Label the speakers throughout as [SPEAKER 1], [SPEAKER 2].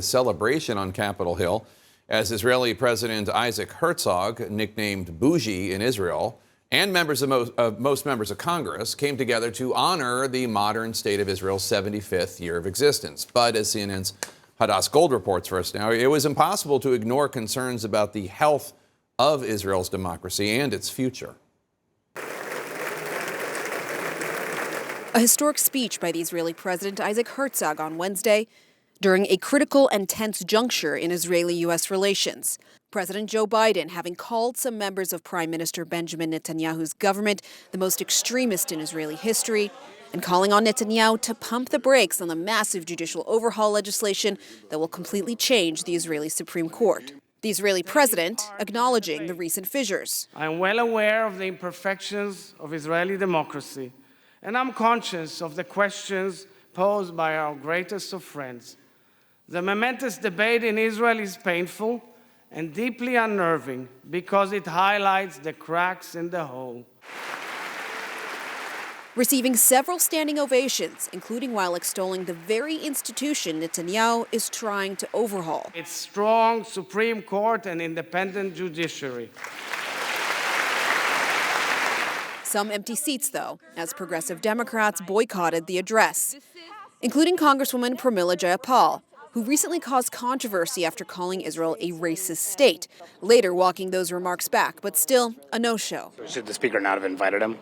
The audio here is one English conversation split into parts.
[SPEAKER 1] Celebration on Capitol Hill as Israeli President Isaac Herzog, nicknamed Bougie in Israel, and members of most members of Congress came together to honor the modern state of Israel's 75th year of existence. But as CNN's Hadass Gold reports for us now, it was impossible to ignore concerns about the health of Israel's democracy and its future.
[SPEAKER 2] A historic speech by the Israeli President Isaac Herzog on Wednesday during a critical and tense juncture in Israeli-U.S. relations. President Joe Biden having called some members of Prime Minister Benjamin Netanyahu's government the most extremist in Israeli history, and calling on Netanyahu to pump the brakes on the massive judicial overhaul legislation that will completely change the Israeli Supreme Court. The Israeli president acknowledging the recent fissures.
[SPEAKER 3] I'm well aware of the imperfections of Israeli democracy, and I'm conscious of the questions posed by our greatest of friends. The momentous debate in Israel is painful and deeply unnerving because it highlights the cracks in the whole.
[SPEAKER 2] Receiving several standing ovations, including while extolling the very institution Netanyahu is trying to overhaul.
[SPEAKER 3] Its strong Supreme Court and independent judiciary.
[SPEAKER 2] Some empty seats, though, as progressive Democrats boycotted the address, including Congresswoman Pramila Jayapal, who recently caused controversy after calling Israel a racist state, later walking those remarks back, but still a no-show.
[SPEAKER 4] Should the speaker not have invited him?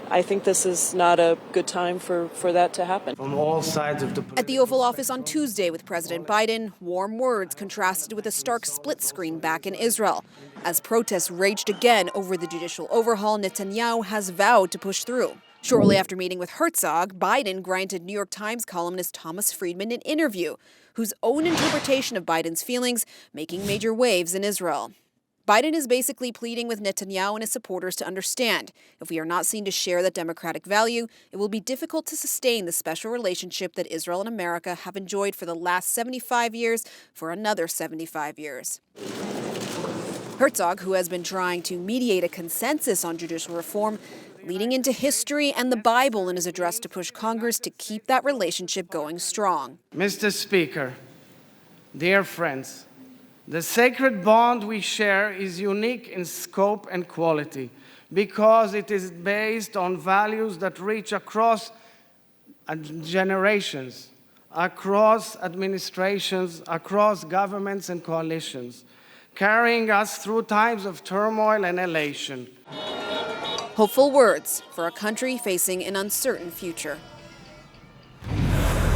[SPEAKER 5] I think this is not a good time for that to happen.
[SPEAKER 3] From all sides of the
[SPEAKER 2] At the Oval Office on Tuesday with President Biden, warm words contrasted with a stark split screen back in Israel. As protests raged again over the judicial overhaul Netanyahu has vowed to push through. Shortly after meeting with Herzog, Biden granted New York Times columnist Thomas Friedman an interview, whose own interpretation of Biden's feelings making major waves in Israel. Biden is basically pleading with Netanyahu and his supporters to understand, if we are not seen to share that democratic value, it will be difficult to sustain the special relationship that Israel and America have enjoyed for the last 75 years for another 75 years. Herzog, who has been trying to mediate a consensus on judicial reform, leading into history and the Bible in his address to push Congress to keep that relationship going strong.
[SPEAKER 3] Mr. Speaker, dear friends, the sacred bond we share is unique in scope and quality because it is based on values that reach across generations, across administrations, across governments and coalitions, carrying us through times of turmoil and elation.
[SPEAKER 2] Hopeful words for a country facing an uncertain future.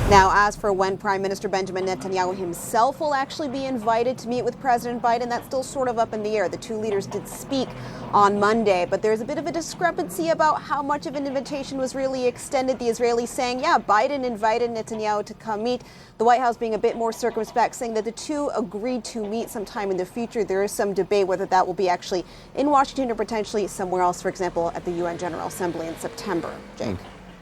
[SPEAKER 2] Now, as for when Prime Minister Benjamin Netanyahu himself will actually be invited to meet with President Biden, that's still sort of up in the air. The two leaders did speak on Monday, but there's a bit of a discrepancy about how much of an invitation was really extended. The Israelis saying, yeah, Biden invited Netanyahu to come meet. The White House being a bit more circumspect, saying that the two agreed to meet sometime in the future. There is some debate whether that will be actually in Washington or potentially somewhere else, for example, at the UN General Assembly in September. Jake.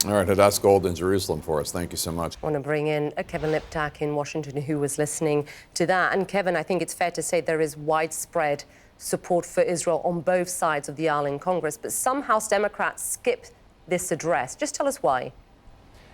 [SPEAKER 1] All right, Hadass Gold in Jerusalem for us. Thank you so much.
[SPEAKER 6] I want to bring in Kevin Liptak in Washington, who was listening to that. And Kevin, I think it's fair to say there is widespread support for Israel on both sides of the aisle in Congress, but some House Democrats skipped this address. Just tell us why.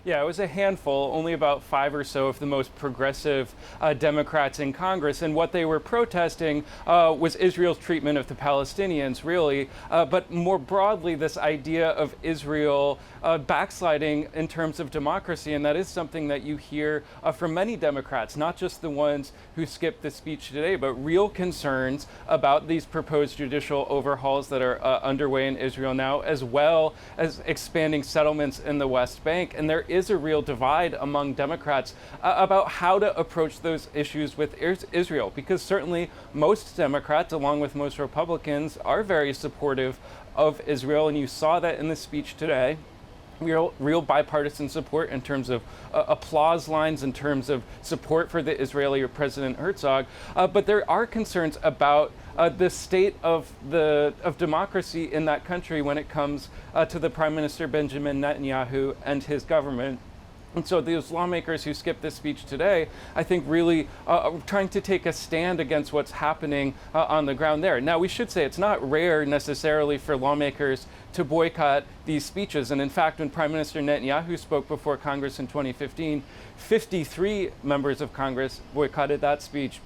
[SPEAKER 7] Yeah, it was a handful, only about 5 or so of the most progressive Democrats in Congress. And what they were protesting was Israel's treatment of the Palestinians, really. But more broadly, this idea of Israel backsliding in terms of democracy. And that is something that you hear from many Democrats, not just the ones who skipped the speech today, but real concerns about these proposed judicial overhauls that are underway in Israel now, as well as expanding settlements in the West Bank. And there is a real divide among Democrats about how to approach those issues with Israel, because certainly most Democrats, along with most Republicans, are very supportive of Israel, and you saw that in the speech today. Real bipartisan support in terms of applause lines, in terms of support for the Israeli President Herzog, but there are concerns about the state of democracy in that country when it comes to the Prime Minister Benjamin Netanyahu and his government. And so those lawmakers who skipped this speech today, I think really are trying to take a stand against what's happening on the ground there. Now, we should say it's not rare necessarily for lawmakers to boycott these speeches. And in fact, when Prime Minister Netanyahu spoke before Congress in 2015, 53 members of Congress boycotted that speech.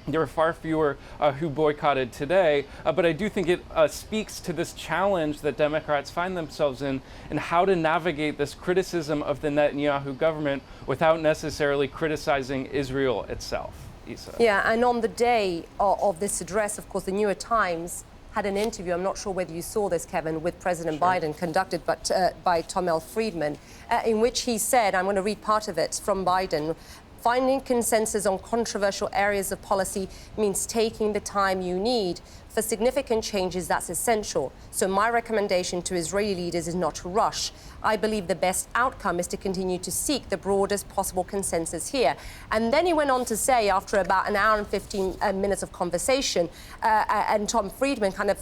[SPEAKER 7] There were far fewer who boycotted today, but I do think it speaks to this challenge that Democrats find themselves in and how to navigate this criticism of the Netanyahu government without necessarily criticizing Israel itself. Isa.
[SPEAKER 6] Yeah, and on the day of this address, of course, the New York Times had an interview, I'm not sure whether you saw this, Kevin, with President Biden, conducted by Tom L. Friedman, in which he said, I'm going to read part of it from Biden, finding consensus on controversial areas of policy means taking the time you need. For significant changes, that's essential. So my recommendation to Israeli leaders is not to rush. I believe the best outcome is to continue to seek the broadest possible consensus here. And then he went on to say, after about an hour and 15 minutes of conversation, and Tom Friedman kind of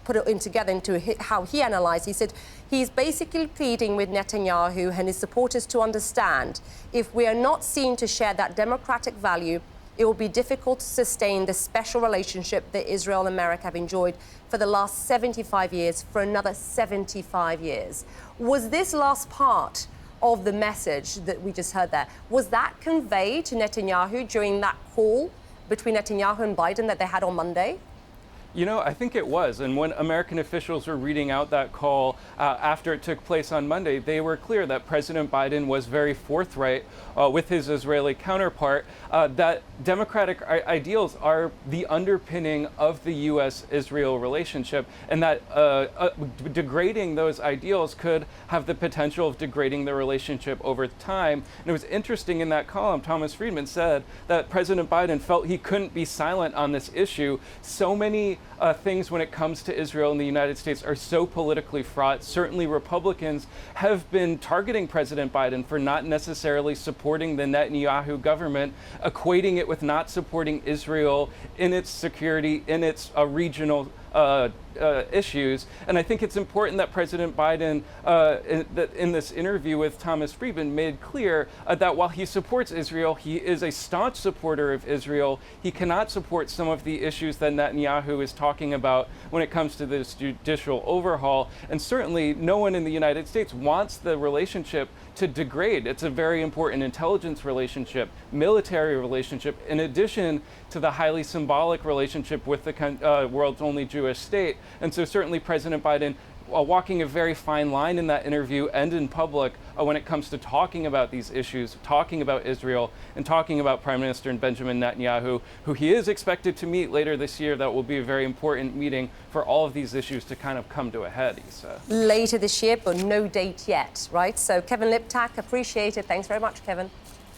[SPEAKER 6] put it in together into how he analyzed. He said he's basically pleading with Netanyahu and his supporters to understand if we are not seen to share that democratic value, it will be difficult to sustain the special relationship that Israel and America have enjoyed for the last 75 years, for another 75 years. Was this last part of the message that we just heard there, was that conveyed to Netanyahu during that call between Netanyahu and Biden that they had on Monday?
[SPEAKER 7] You know, I think it was. And when American officials were reading out that call after it took place on Monday, they were clear that President Biden was very forthright with his Israeli counterpart that democratic ideals are the underpinning of the U.S.-Israel relationship, and that degrading those ideals could have the potential of degrading the relationship over time. And it was interesting in that column, Thomas Friedman said that President Biden felt he couldn't be silent on this issue. So many things when it comes to Israel in the United States are so politically fraught. Certainly Republicans have been targeting President Biden for not necessarily supporting the Netanyahu government, equating it with not supporting Israel in its security, in its regional issues. And I think it's important that President Biden, in this interview with Thomas Friedman, made clear that while he supports Israel, he is a staunch supporter of Israel. He cannot support some of the issues that Netanyahu is talking about when it comes to this judicial overhaul. And certainly no one in the United States wants the relationship to degrade. It's a very important intelligence relationship, military relationship, in addition to the highly symbolic relationship with the world's only Jewish state. And so certainly President Biden walking a very fine line in that interview and in public when it comes to talking about these issues, talking about Israel, and talking about Prime Minister Benjamin Netanyahu, who he is expected to meet later this year. That will be a very important meeting for all of these issues to kind of come to a head, Isa.
[SPEAKER 6] Later this year, but no date yet, right? So Kevin Liptak, appreciate it. Thanks very much, Kevin.